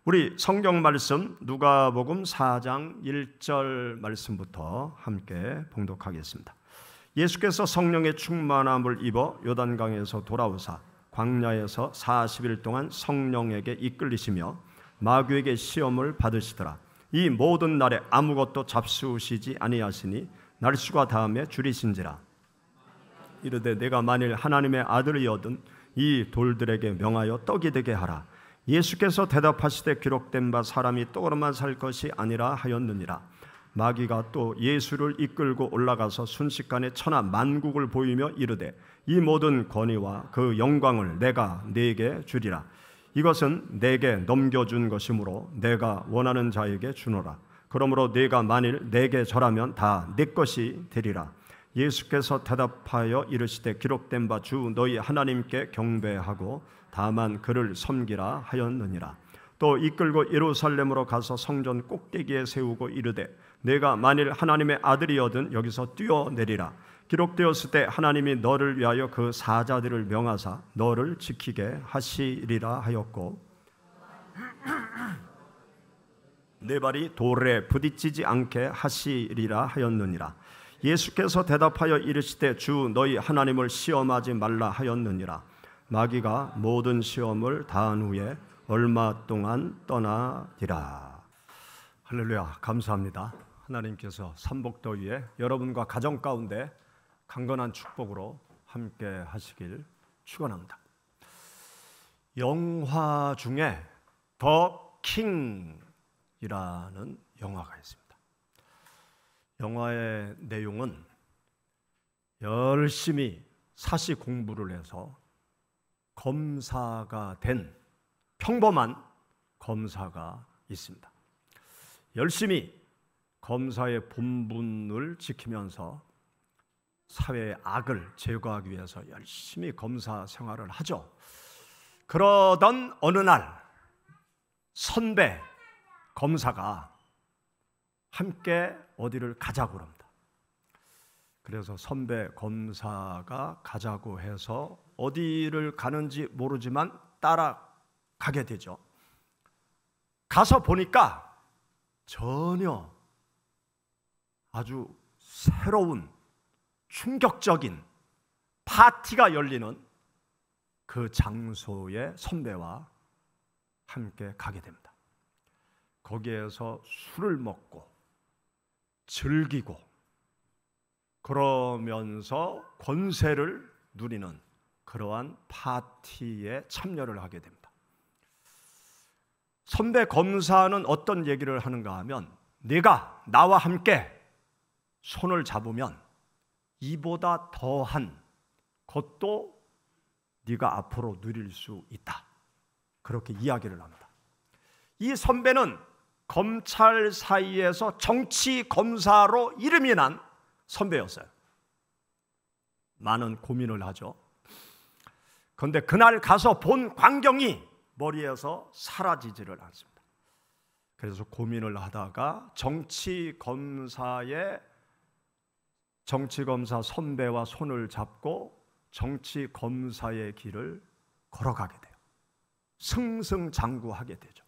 우리 성경 말씀 누가복음 4장 1절 말씀부터 함께 봉독하겠습니다. 예수께서 성령의 충만함을 입어 요단강에서 돌아오사 광야에서 40일 동안 성령에게 이끌리시며 마귀에게 시험을 받으시더라. 이 모든 날에 아무것도 잡수시지 아니하시니 날수가 다음에 줄이신지라. 이르되 내가 만일 하나님의 아들이거든 이 돌들에게 명하여 떡이 되게 하라. 예수께서 대답하시되 기록된 바 사람이 떡으로만 살 것이 아니라 하였느니라. 마귀가 또 예수를 이끌고 올라가서 순식간에 천하 만국을 보이며 이르되 이 모든 권위와 그 영광을 내가 네게 주리라. 이것은 내게 넘겨준 것이므로 내가 원하는 자에게 주노라. 그러므로 네가 만일 내게 절하면 다 네 것이 되리라. 예수께서 대답하여 이르시되 기록된 바 주 너희 하나님께 경배하고 다만 그를 섬기라 하였느니라. 또 이끌고 예루살렘으로 가서 성전 꼭대기에 세우고 이르되 내가 만일 하나님의 아들이거든 여기서 뛰어내리라. 기록되었을 때 하나님이 너를 위하여 그 사자들을 명하사 너를 지키게 하시리라 하였고 내 발이 돌에 부딪히지 않게 하시리라 하였느니라. 예수께서 대답하여 이르시되 주 너희 하나님을 시험하지 말라 하였느니라. 마귀가 모든 시험을 다한 후에 얼마 동안 떠나리라. 할렐루야. 감사합니다. 하나님께서 삼복더위에 여러분과 가정 가운데 강건한 축복으로 함께 하시길 축원합니다. 영화 중에 더 킹이라는 영화가 있습니다. 영화의 내용은 열심히 사시 공부를 해서 검사가 된 평범한 검사가 있습니다. 열심히 검사의 본분을 지키면서 사회의 악을 제거하기 위해서 열심히 검사 생활을 하죠. 그러던 어느 날 선배 검사가 함께 어디를 가자고 합니다. 그래서 선배 검사가 가자고 해서 어디를 가는지 모르지만 따라가게 되죠. 가서 보니까 전혀 아주 새로운 충격적인 파티가 열리는 그 장소에 선배와 함께 가게 됩니다. 거기에서 술을 먹고 즐기고 그러면서 권세를 누리는 그러한 파티에 참여를 하게 됩니다. 선배 검사는 어떤 얘기를 하는가 하면 네가 나와 함께 손을 잡으면 이보다 더한 것도 네가 앞으로 누릴 수 있다. 그렇게 이야기를 합니다. 이 선배는 검찰 사이에서 정치 검사로 이름이 난 선배였어요. 많은 고민을 하죠. 그런데 그날 가서 본 광경이 머리에서 사라지지를 않습니다. 그래서 고민을 하다가 정치검사 선배와 손을 잡고 정치검사의 길을 걸어가게 돼요. 승승장구하게 되죠.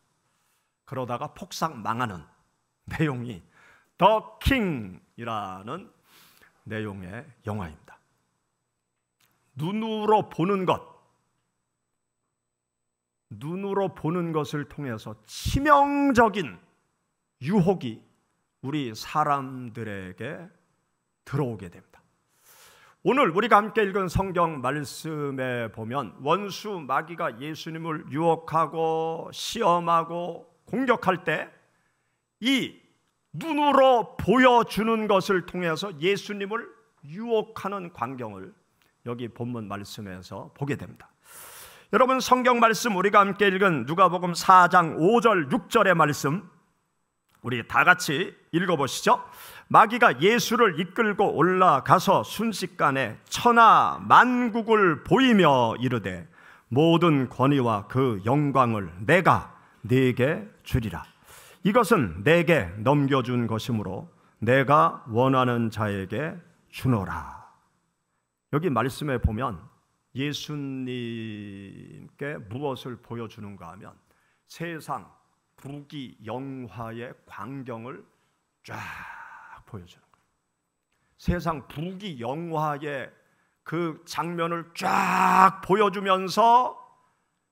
그러다가 폭삭 망하는 내용이 더 킹이라는 내용의 영화입니다. 눈으로 보는 것을 통해서 치명적인 유혹이 우리 사람들에게 들어오게 됩니다. 오늘 우리가 함께 읽은 성경 말씀에 보면 원수 마귀가 예수님을 유혹하고 시험하고 공격할 때 이 눈으로 보여주는 것을 통해서 예수님을 유혹하는 광경을 여기 본문 말씀에서 보게 됩니다. 여러분 성경 말씀 우리가 함께 읽은 누가복음 4장 5절 6절의 말씀 우리 다 같이 읽어보시죠. 마귀가 예수를 이끌고 올라가서 순식간에 천하 만국을 보이며 이르되 모든 권위와 그 영광을 내가 네게 주리라. 이것은 내게 넘겨준 것이므로 내가 원하는 자에게 주노라. 여기 말씀에 보면 예수님께 무엇을 보여주는가 하면 세상 부귀영화의 광경을 쫙 보여주는 거예요. 세상 부귀영화의 그 장면을 쫙 보여주면서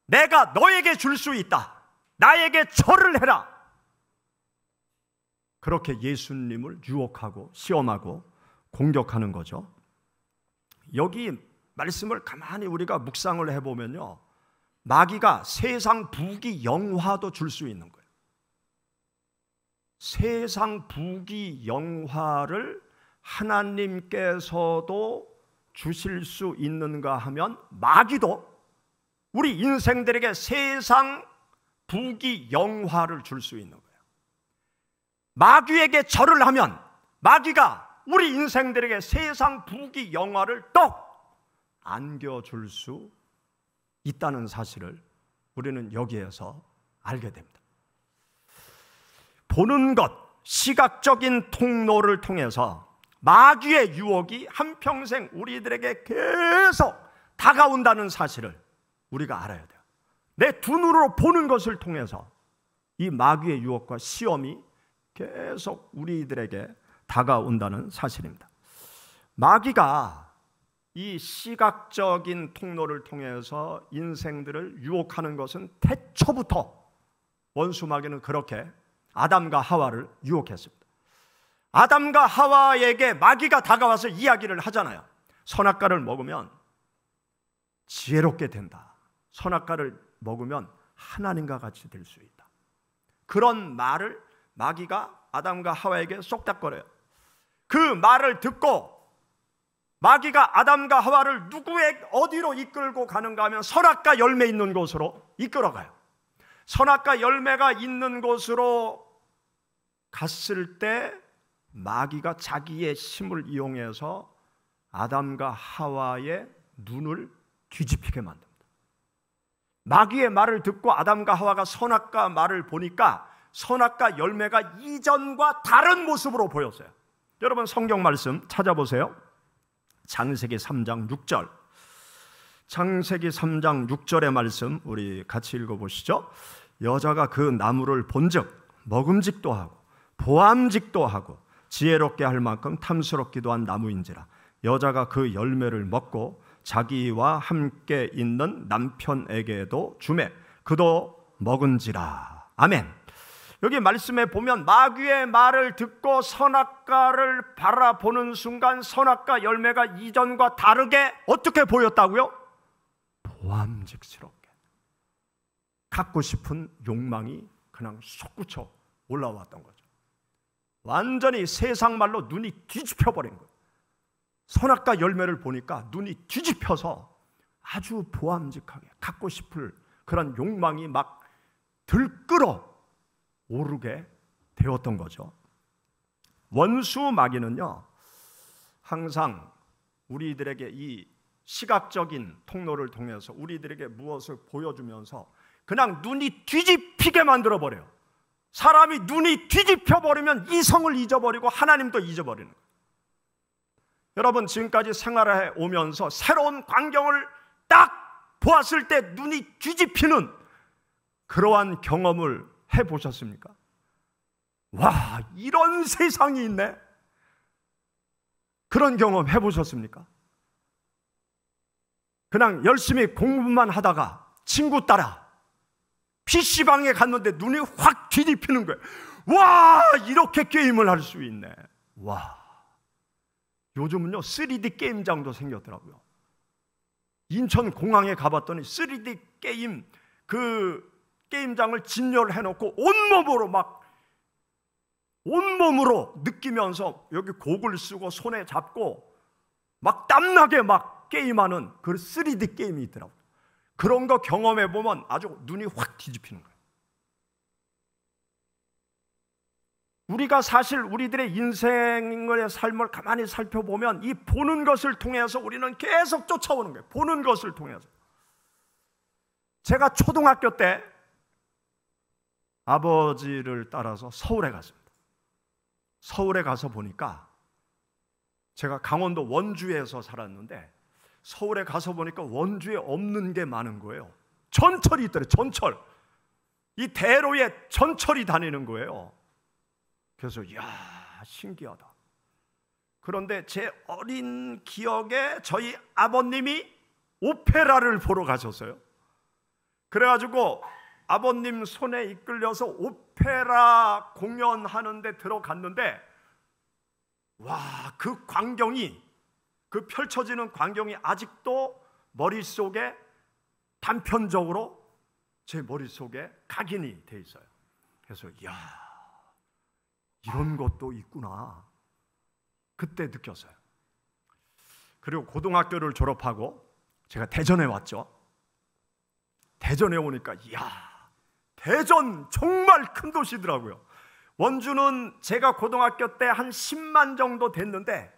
내가 너에게 줄 수 있다, 나에게 절을 해라, 그렇게 예수님을 유혹하고 시험하고 공격하는 거죠. 여기 말씀을 가만히 우리가 묵상을 해보면요, 마귀가 세상 부귀영화도 줄 수 있는 거예요. 세상 부귀영화를 하나님께서도 주실 수 있는가 하면 마귀도 우리 인생들에게 세상 부귀영화를 줄 수 있는 거예요. 마귀에게 절을 하면 마귀가 우리 인생들에게 세상 부귀영화를 또 안겨줄 수 있다는 사실을 우리는 여기에서 알게 됩니다. 보는 것, 시각적인 통로를 통해서 마귀의 유혹이 한평생 우리들에게 계속 다가온다는 사실을 우리가 알아야 돼요. 내 두 눈으로 보는 것을 통해서 이 마귀의 유혹과 시험이 계속 우리들에게 다가온다는 사실입니다. 마귀가 이 시각적인 통로를 통해서 인생들을 유혹하는 것은 태초부터 원수 마귀는 그렇게 아담과 하와를 유혹했습니다. 아담과 하와에게 마귀가 다가와서 이야기를 하잖아요. 선악과를 먹으면 지혜롭게 된다. 선악과를 먹으면 하나님과 같이 될 수 있다. 그런 말을 마귀가 아담과 하와에게 쏙닥거려요. 그 말을 듣고 마귀가 아담과 하와를 어디로 이끌고 가는가 하면 선악과 열매 있는 곳으로 이끌어가요. 선악과 열매가 있는 곳으로 갔을 때 마귀가 자기의 힘을 이용해서 아담과 하와의 눈을 뒤집히게 만듭니다. 마귀의 말을 듣고 아담과 하와가 선악과 말을 보니까 선악과 열매가 이전과 다른 모습으로 보였어요. 여러분 성경 말씀 찾아보세요. 창세기 3장 6절. 창세기 3장 6절의 말씀 우리 같이 읽어보시죠. 여자가 그 나무를 본즉 먹음직도 하고 보암직도 하고 지혜롭게 할 만큼 탐스럽기도 한 나무인지라 여자가 그 열매를 먹고 자기와 함께 있는 남편에게도 주매 그도 먹은지라. 아멘. 여기 말씀에 보면 마귀의 말을 듣고 선악과를 바라보는 순간 선악과 열매가 이전과 다르게 어떻게 보였다고요? 보암직스럽게. 갖고 싶은 욕망이 그냥 솟구쳐 올라왔던 거죠. 완전히 세상 말로 눈이 뒤집혀 버린 거예요. 선악과 열매를 보니까 눈이 뒤집혀서 아주 보암직하게 갖고 싶을 그런 욕망이 막 들끓어 오르게 되었던 거죠. 원수 마귀는요, 항상 우리들에게 이 시각적인 통로를 통해서 우리들에게 무엇을 보여주면서 그냥 눈이 뒤집히게 만들어 버려요. 사람이 눈이 뒤집혀 버리면 이성을 잊어버리고 하나님도 잊어버리는 거예요. 여러분 지금까지 생활해 오면서 새로운 광경을 딱 보았을 때 눈이 뒤집히는 그러한 경험을 해보셨습니까? 와, 이런 세상이 있네. 그런 경험 해보셨습니까? 그냥 열심히 공부만 하다가 친구 따라 PC방에 갔는데 눈이 확 뒤집히는 거예요. 와, 이렇게 게임을 할 수 있네. 와, 요즘은요 3D 게임장도 생겼더라고요. 인천공항에 가봤더니 3D 게임 그 게임장을 진열을 해놓고 온몸으로 느끼면서 여기 곡을 쓰고 손에 잡고 막 땀나게 막 게임하는 그 3D 게임이 있더라고요. 그런 거 경험해 보면 아주 눈이 확 뒤집히는 거예요. 우리가 사실 우리들의 인생의 삶을 가만히 살펴보면 이 보는 것을 통해서 우리는 계속 쫓아오는 거예요. 보는 것을 통해서. 제가 초등학교 때 아버지를 따라서 서울에 갔습니다. 서울에 가서 보니까 제가 강원도 원주에서 살았는데 서울에 가서 보니까 원주에 없는 게 많은 거예요. 전철이 있더래요. 전철. 이 대로에 전철이 다니는 거예요. 그래서 이야, 신기하다. 그런데 제 어린 기억에 저희 아버님이 오페라를 보러 가셨어요. 그래가지고 아버님 손에 이끌려서 오페라 공연하는데 들어갔는데, 와, 그 광경이, 그 펼쳐지는 광경이 아직도 머릿속에 단편적으로 제 머릿속에 각인이 돼 있어요. 그래서 이야, 이런 것도 있구나, 그때 느꼈어요. 그리고 고등학교를 졸업하고 제가 대전에 왔죠. 대전에 오니까 이야, 대전 정말 큰 도시더라고요. 원주는 제가 고등학교 때 한 10만 정도 됐는데,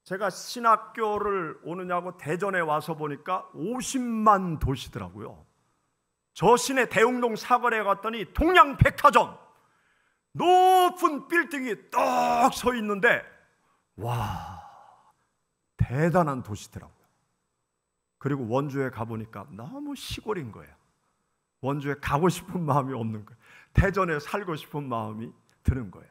제가 신학교를 오느냐고 대전에 와서 보니까 50만 도시더라고요. 저 시내 대흥동 사거리에 갔더니 동양백화점, 높은 빌딩이 딱 서 있는데, 와, 대단한 도시더라고요. 그리고 원주에 가보니까 너무 시골인 거예요. 원주에 가고 싶은 마음이 없는 거예요. 대전에 살고 싶은 마음이 드는 거예요.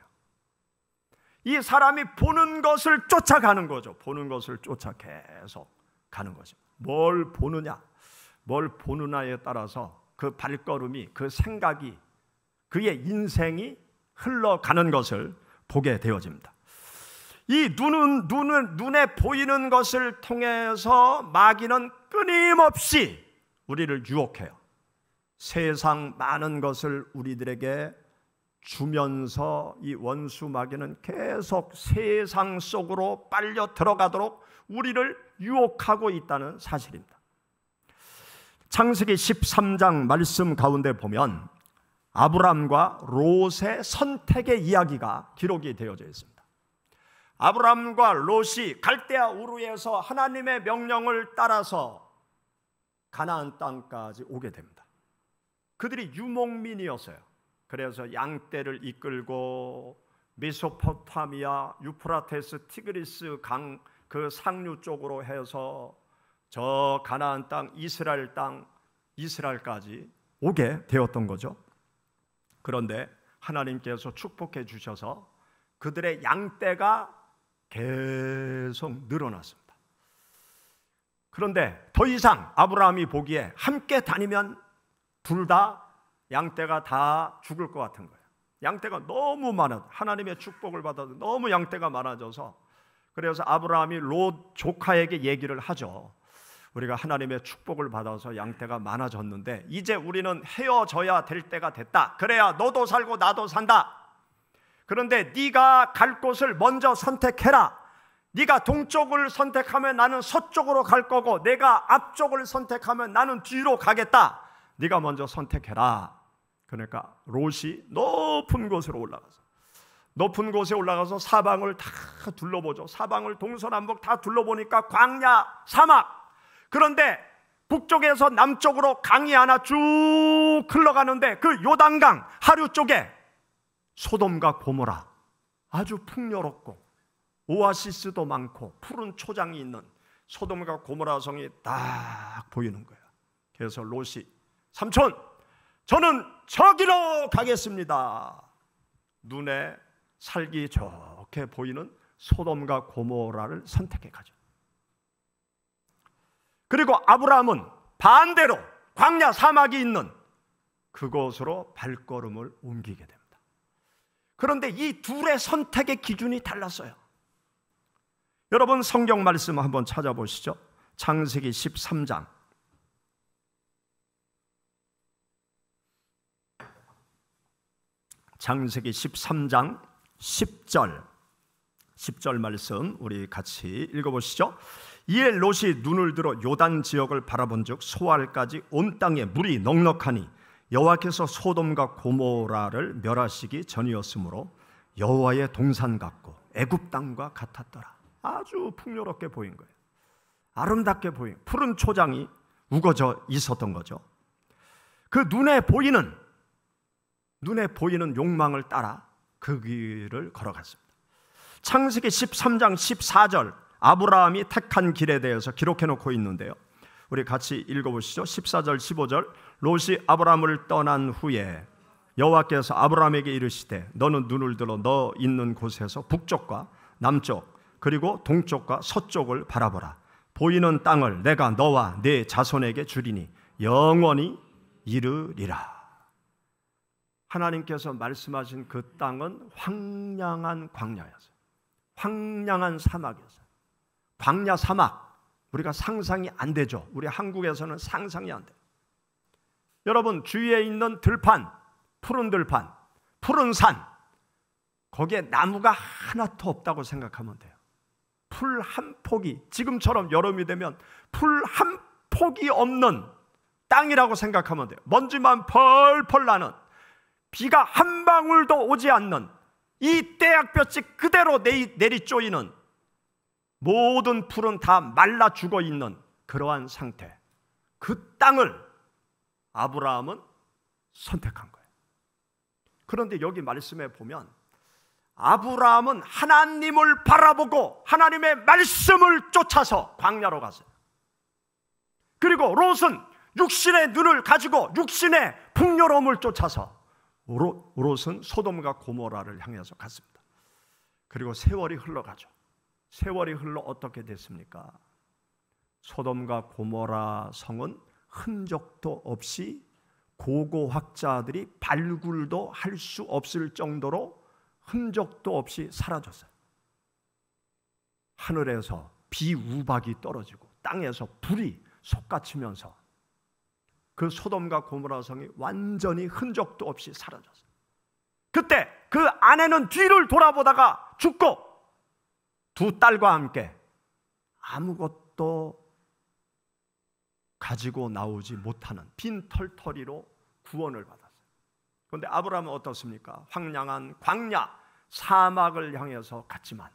이 사람이 보는 것을 쫓아가는 거죠. 보는 것을 쫓아 계속 가는 거죠. 뭘 보느냐, 뭘 보느냐에 따라서 그 발걸음이, 그 생각이, 그의 인생이 흘러가는 것을 보게 되어집니다. 이 눈에 보이는 것을 통해서 마귀는 끊임없이 우리를 유혹해요. 세상 많은 것을 우리들에게 주면서 이 원수 마귀는 계속 세상 속으로 빨려 들어가도록 우리를 유혹하고 있다는 사실입니다. 창세기 13장 말씀 가운데 보면 아브람과 롯의 선택의 이야기가 기록이 되어져 있습니다. 아브람과 롯이 갈대아 우르에서 하나님의 명령을 따라서 가나안 땅까지 오게 됩니다. 그들이 유목민이었어요. 그래서 양떼를 이끌고 메소포타미아, 유프라테스, 티그리스 강 그 상류 쪽으로 해서 저 가나안 땅, 이스라엘까지 오게 되었던 거죠. 그런데 하나님께서 축복해 주셔서 그들의 양떼가 계속 늘어났습니다. 그런데 더 이상 아브라함이 보기에 함께 다니면 둘 다 양떼가 다 죽을 것 같은 거예요. 양떼가 너무 많아, 하나님의 축복을 받아서 너무 양떼가 많아져서, 그래서 아브라함이 롯 조카에게 얘기를 하죠. 우리가 하나님의 축복을 받아서 양떼가 많아졌는데 이제 우리는 헤어져야 될 때가 됐다. 그래야 너도 살고 나도 산다. 그런데 네가 갈 곳을 먼저 선택해라. 네가 동쪽을 선택하면 나는 서쪽으로 갈 거고, 내가 앞쪽을 선택하면 나는 뒤로 가겠다. 네가 먼저 선택해라. 그러니까 롯이 높은 곳에 올라가서 사방을 다 둘러보죠. 사방을 동서남북 다 둘러보니까 광야, 사막. 그런데 북쪽에서 남쪽으로 강이 하나 쭉 흘러가는데 그 요단강 하류 쪽에 소돔과 고모라, 아주 풍요롭고 오아시스도 많고 푸른 초장이 있는 소돔과 고모라 성이 딱 보이는 거예요. 그래서 롯이, 삼촌, 저는 저기로 가겠습니다. 눈에 살기 좋게 보이는 소돔과 고모라를 선택해 가죠. 그리고 아브라함은 반대로 광야 사막이 있는 그곳으로 발걸음을 옮기게 됩니다. 그런데 이 둘의 선택의 기준이 달랐어요. 여러분 성경 말씀 한번 찾아보시죠. 창세기 13장. 창세기 13장 10절 말씀 우리 같이 읽어보시죠. 이에 롯이 눈을 들어 요단 지역을 바라본즉 소알까지 온 땅에 물이 넉넉하니 여호와께서 소돔과 고모라를 멸하시기 전이었으므로 여호와의 동산 같고 애굽 땅과 같았더라. 아주 풍요롭게 보인 거예요. 아름답게 보인 푸른 초장이 우거져 있었던 거죠. 그 눈에 보이는 욕망을 따라 그 길을 걸어갔습니다. 창세기 13장 14절 아브라함이 택한 길에 대해서 기록해 놓고 있는데요. 우리 같이 읽어보시죠. 14절 15절. 롯이 아브라함을 떠난 후에 여호와께서 아브라함에게 이르시되 너는 눈을 들어 너 있는 곳에서 북쪽과 남쪽 그리고 동쪽과 서쪽을 바라보라. 보이는 땅을 내가 너와 네 자손에게 주리니 영원히 이르리라. 하나님께서 말씀하신 그 땅은 황량한 광야였어요. 황량한 사막이었어요. 광야 사막, 우리가 상상이 안 되죠. 우리 한국에서는 상상이 안 돼요. 여러분, 주위에 있는 들판, 푸른 들판, 푸른 산, 거기에 나무가 하나도 없다고 생각하면 돼요. 풀 한 폭이, 지금처럼 여름이 되면 풀 한 폭이 없는 땅이라고 생각하면 돼요. 먼지만 펄펄 나는, 비가 한 방울도 오지 않는, 이 떼약볕이 그대로 내리 쪼이는, 모든 풀은 다 말라 죽어 있는 그러한 상태, 그 땅을 아브라함은 선택한 거예요. 그런데 여기 말씀에 보면 아브라함은 하나님을 바라보고 하나님의 말씀을 쫓아서 광야로 갔어요. 그리고 롯은 육신의 눈을 가지고 육신의 풍요로움을 쫓아서 롯은 소돔과 고모라를 향해서 갔습니다. 그리고 세월이 흘러가죠. 세월이 흘러 어떻게 됐습니까? 소돔과 고모라 성은 흔적도 없이 고고학자들이 발굴도 할 수 없을 정도로 흔적도 없이 사라졌어요. 하늘에서 비우박이 떨어지고 땅에서 불이 솟아치면서 그 소돔과 고모라 성이 완전히 흔적도 없이 사라졌어요. 그때 그 아내는 뒤를 돌아보다가 죽고 두 딸과 함께 아무것도 가지고 나오지 못하는 빈 털터리로 구원을 받았어요. 그런데 아브라함은 어떻습니까? 황량한 광야 사막을 향해서 갔지만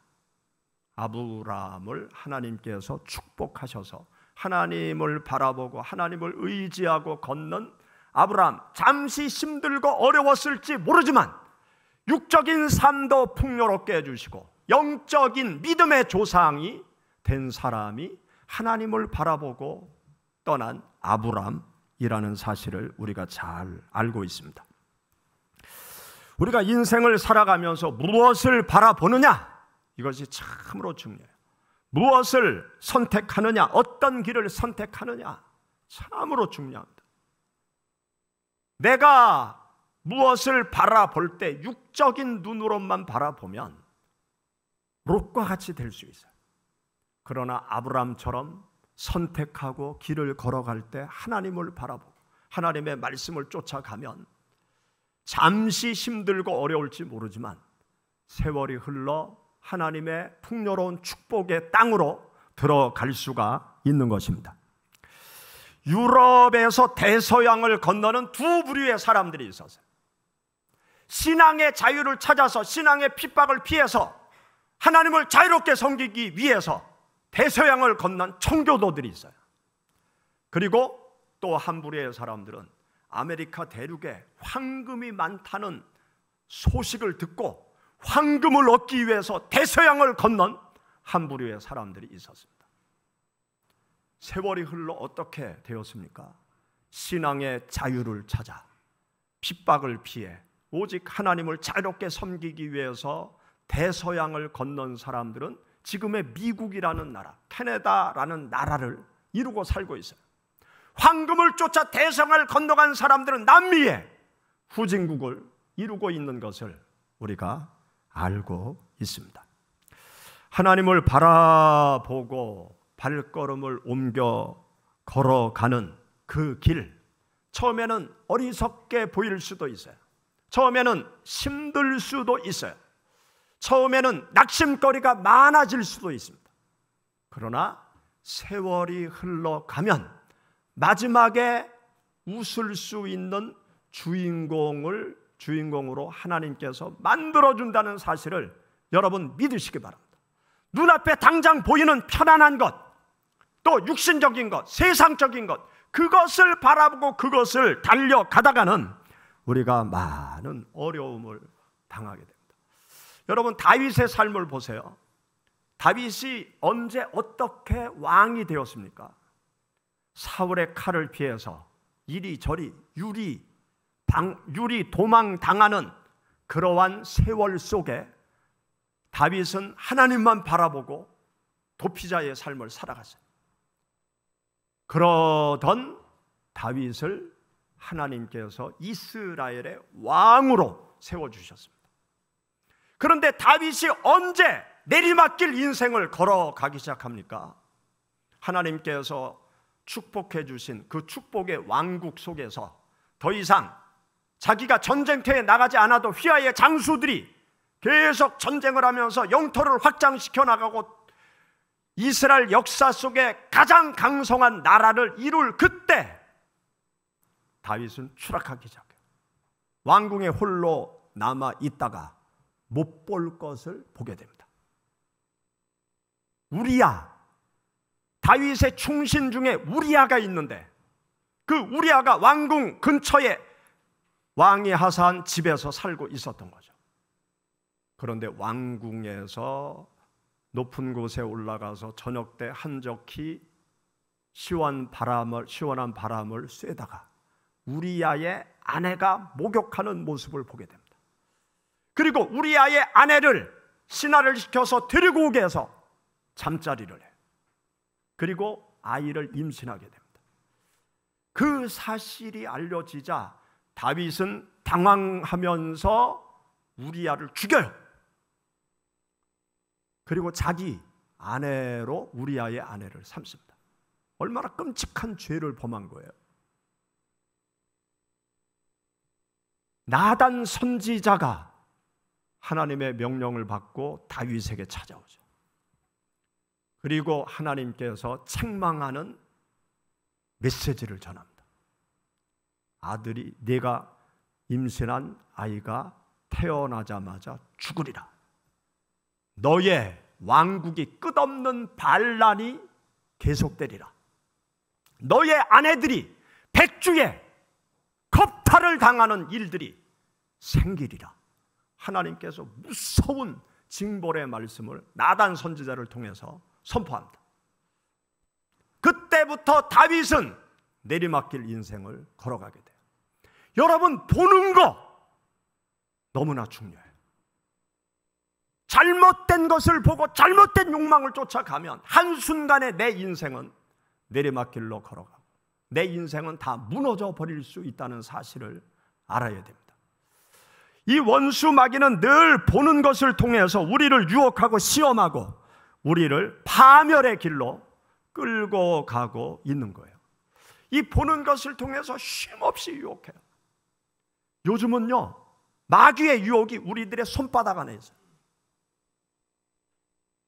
아브라함을 하나님께서 축복하셔서 하나님을 바라보고 하나님을 의지하고 걷는 아브라함, 잠시 힘들고 어려웠을지 모르지만 육적인 삶도 풍요롭게 해주시고 영적인 믿음의 조상이 된 사람이 하나님을 바라보고 떠난 아브라함이라는 사실을 우리가 잘 알고 있습니다. 우리가 인생을 살아가면서 무엇을 바라보느냐, 이것이 참으로 중요해요. 무엇을 선택하느냐, 어떤 길을 선택하느냐, 참으로 중요합니다. 내가 무엇을 바라볼 때 육적인 눈으로만 바라보면 롯과 같이 될 수 있어요. 그러나 아브라함처럼 선택하고 길을 걸어갈 때 하나님을 바라보고 하나님의 말씀을 쫓아가면 잠시 힘들고 어려울지 모르지만 세월이 흘러 하나님의 풍요로운 축복의 땅으로 들어갈 수가 있는 것입니다. 유럽에서 대서양을 건너는 두 부류의 사람들이 있었어요. 신앙의 자유를 찾아서 신앙의 핍박을 피해서 하나님을 자유롭게 섬기기 위해서 대서양을 건넌 청교도들이 있어요. 그리고 또 한 부류의 사람들은 아메리카 대륙에 황금이 많다는 소식을 듣고 황금을 얻기 위해서 대서양을 건넌 한 부류의 사람들이 있었습니다. 세월이 흘러 어떻게 되었습니까? 신앙의 자유를 찾아 핍박을 피해 오직 하나님을 자유롭게 섬기기 위해서 대서양을 건넌 사람들은 지금의 미국이라는 나라, 캐나다라는 나라를 이루고 살고 있어요. 황금을 쫓아 대서양을 건너간 사람들은 남미에 후진국을 이루고 있는 것을 우리가 알고 있습니다. 하나님을 바라보고 발걸음을 옮겨 걸어가는 그 길, 처음에는 어리석게 보일 수도 있어요. 처음에는 힘들 수도 있어요. 처음에는 낙심거리가 많아질 수도 있습니다. 그러나 세월이 흘러가면 마지막에 웃을 수 있는 주인공으로 하나님께서 만들어준다는 사실을 여러분 믿으시기 바랍니다. 눈앞에 당장 보이는 편안한 것, 또 육신적인 것, 세상적인 것, 그것을 바라보고 그것을 달려가다가는 우리가 많은 어려움을 당하게 됩니다. 여러분, 다윗의 삶을 보세요. 다윗이 언제 어떻게 왕이 되었습니까? 사울의 칼을 피해서 이리저리 유리 도망당하는 그러한 세월 속에 다윗은 하나님만 바라보고 도피자의 삶을 살아갔어요. 그러던 다윗을 하나님께서 이스라엘의 왕으로 세워주셨습니다. 그런데 다윗이 언제 내리막길 인생을 걸어가기 시작합니까? 하나님께서 축복해 주신 그 축복의 왕국 속에서 더 이상 자기가 전쟁터에 나가지 않아도 휘하의 장수들이 계속 전쟁을 하면서 영토를 확장시켜 나가고 이스라엘 역사 속에 가장 강성한 나라를 이룰 그때 다윗은 추락하기 시작해요. 왕궁에 홀로 남아 있다가 못 볼 것을 보게 됩니다. 우리야, 다윗의 충신 중에 우리야가 있는데 그 우리야가 왕궁 근처에 왕이 하사한 집에서 살고 있었던 거죠. 그런데 왕궁에서 높은 곳에 올라가서 저녁 때 한적히 시원한 바람을 쐬다가 우리야의 아내가 목욕하는 모습을 보게 됩니다. 그리고 우리야의 아내를 신하를 시켜서 데리고 오게 해서 잠자리를 해요. 그리고 아이를 임신하게 됩니다. 그 사실이 알려지자 다윗은 당황하면서 우리야를 죽여요. 그리고 자기 아내로 우리야의 아내를 삼습니다. 얼마나 끔찍한 죄를 범한 거예요. 나단 선지자가 하나님의 명령을 받고 다윗에게 찾아오죠. 그리고 하나님께서 책망하는 메시지를 전합니다. 아들이 네가 임신한 아이가 태어나자마자 죽으리라. 너의 왕국이 끝없는 반란이 계속되리라. 너의 아내들이 백주에 겁탈을 당하는 일들이 생기리라. 하나님께서 무서운 징벌의 말씀을 나단 선지자를 통해서 선포합니다. 그때부터 다윗은 내리막길 인생을 걸어가게 돼요. 여러분, 보는 거 너무나 중요해요. 잘못된 것을 보고 잘못된 욕망을 쫓아가면 한순간에 내 인생은 내리막길로 걸어가고 내 인생은 다 무너져 버릴 수 있다는 사실을 알아야 됩니다. 이 원수 마귀는 늘 보는 것을 통해서 우리를 유혹하고 시험하고 우리를 파멸의 길로 끌고 가고 있는 거예요. 이 보는 것을 통해서 쉼없이 유혹해요. 요즘은요, 마귀의 유혹이 우리들의 손바닥 안에 있어요.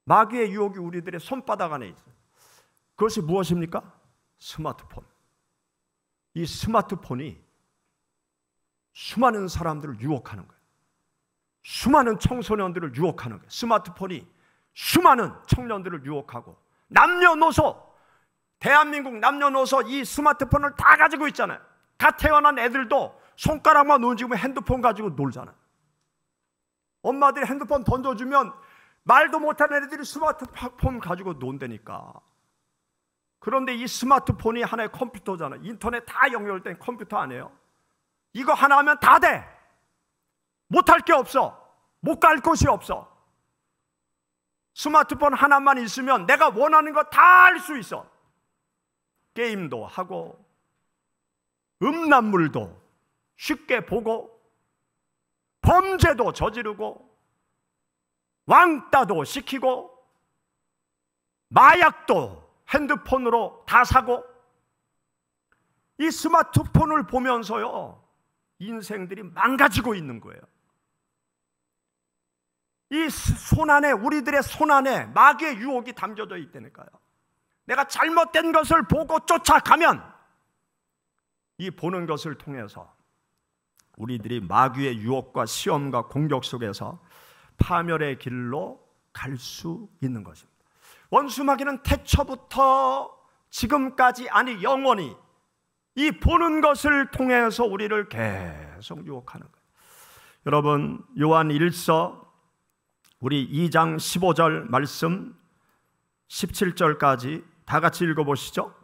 마귀의 유혹이 우리들의 손바닥 안에 있어요. 그것이 무엇입니까? 스마트폰. 이 스마트폰이 수많은 사람들을 유혹하는 거예요. 수많은 청소년들을 유혹하는 거예요. 스마트폰이 수많은 청년들을 유혹하고 남녀노소, 대한민국 남녀노소 이 스마트폰을 다 가지고 있잖아요. 갓 태어난 애들도 손가락만 움직이면 핸드폰 가지고 놀잖아요. 엄마들이 핸드폰 던져주면 말도 못하는 애들이 스마트폰 가지고 논다니까. 그런데 이 스마트폰이 하나의 컴퓨터잖아요. 인터넷 다 연결된 컴퓨터 아니에요? 이거 하나 하면 다 돼. 못할 게 없어. 못 갈 곳이 없어. 스마트폰 하나만 있으면 내가 원하는 거 다 할 수 있어. 게임도 하고 음란물도 쉽게 보고 범죄도 저지르고 왕따도 시키고 마약도 핸드폰으로 다 사고 이 스마트폰을 보면서요 인생들이 망가지고 있는 거예요. 이 손안에, 우리들의 손안에 마귀의 유혹이 담겨져 있다니까요. 내가 잘못된 것을 보고 쫓아가면 이 보는 것을 통해서 우리들이 마귀의 유혹과 시험과 공격 속에서 파멸의 길로 갈 수 있는 것입니다. 원수 마귀는 태초부터 지금까지 아니 영원히 이 보는 것을 통해서 우리를 계속 유혹하는 거예요. 여러분, 요한 1서 우리 2장 15절 말씀 17절까지 다 같이 읽어보시죠.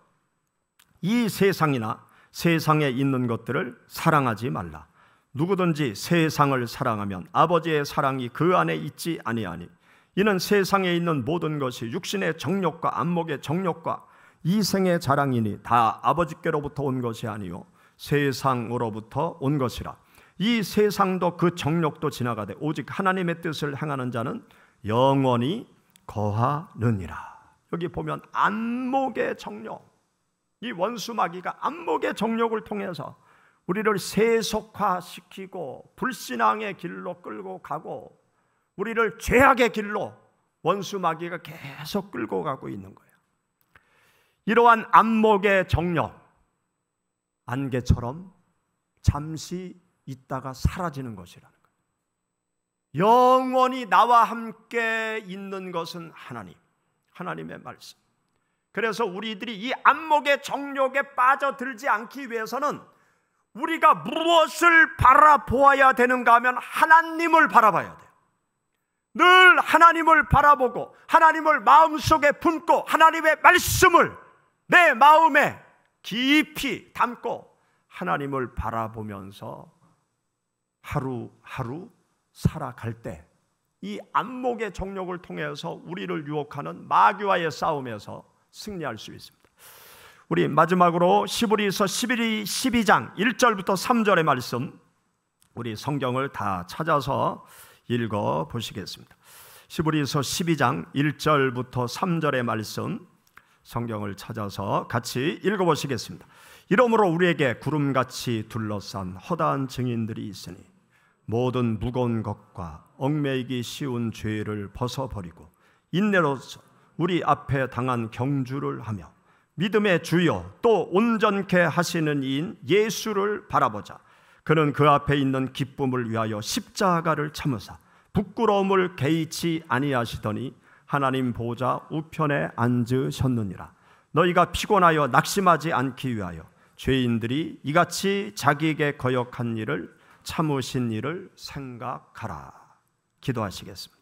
이 세상이나 세상에 있는 것들을 사랑하지 말라. 누구든지 세상을 사랑하면 아버지의 사랑이 그 안에 있지 아니하니 이는 세상에 있는 모든 것이 육신의 정욕과 안목의 정욕과 이생의 자랑이니 다 아버지께로부터 온 것이 아니요 세상으로부터 온 것이라. 이 세상도 그 정욕도 지나가되 오직 하나님의 뜻을 행하는 자는 영원히 거하느니라. 여기 보면 안목의 정욕, 이 원수 마귀가 안목의 정욕을 통해서 우리를 세속화시키고 불신앙의 길로 끌고 가고 우리를 죄악의 길로 원수 마귀가 계속 끌고 가고 있는 거예요. 이러한 안목의 정욕, 안개처럼 잠시 있다가 사라지는 것이라는 거예요. 영원히 나와 함께 있는 것은 하나님, 하나님의 말씀. 그래서 우리들이 이 안목의 정욕에 빠져들지 않기 위해서는 우리가 무엇을 바라보아야 되는가 하면 하나님을 바라봐야 돼요. 늘 하나님을 바라보고 하나님을 마음속에 품고 하나님의 말씀을 내 마음에 깊이 담고 하나님을 바라보면서 하루하루 살아갈 때 이 안목의 정욕을 통해서 우리를 유혹하는 마귀와의 싸움에서 승리할 수 있습니다. 우리 마지막으로 히브리서 12장 1절부터 3절의 말씀, 우리 성경을 다 찾아서 읽어 보시겠습니다. 히브리서 12장 1절부터 3절의 말씀, 성경을 찾아서 같이 읽어 보시겠습니다. 이러므로 우리에게 구름같이 둘러싼 허다한 증인들이 있으니 모든 무거운 것과 얽매이기 쉬운 죄를 벗어버리고 인내로서 우리 앞에 당한 경주를 하며 믿음의 주여 또 온전케 하시는 이인 예수를 바라보자. 그는 그 앞에 있는 기쁨을 위하여 십자가를 참으사 부끄러움을 개의치 아니하시더니 하나님 보좌 우편에 앉으셨느니라. 너희가 피곤하여 낙심하지 않기 위하여 죄인들이 이같이 자기에게 거역한 일을 참으신 일을 생각하라. 기도하시겠습니다.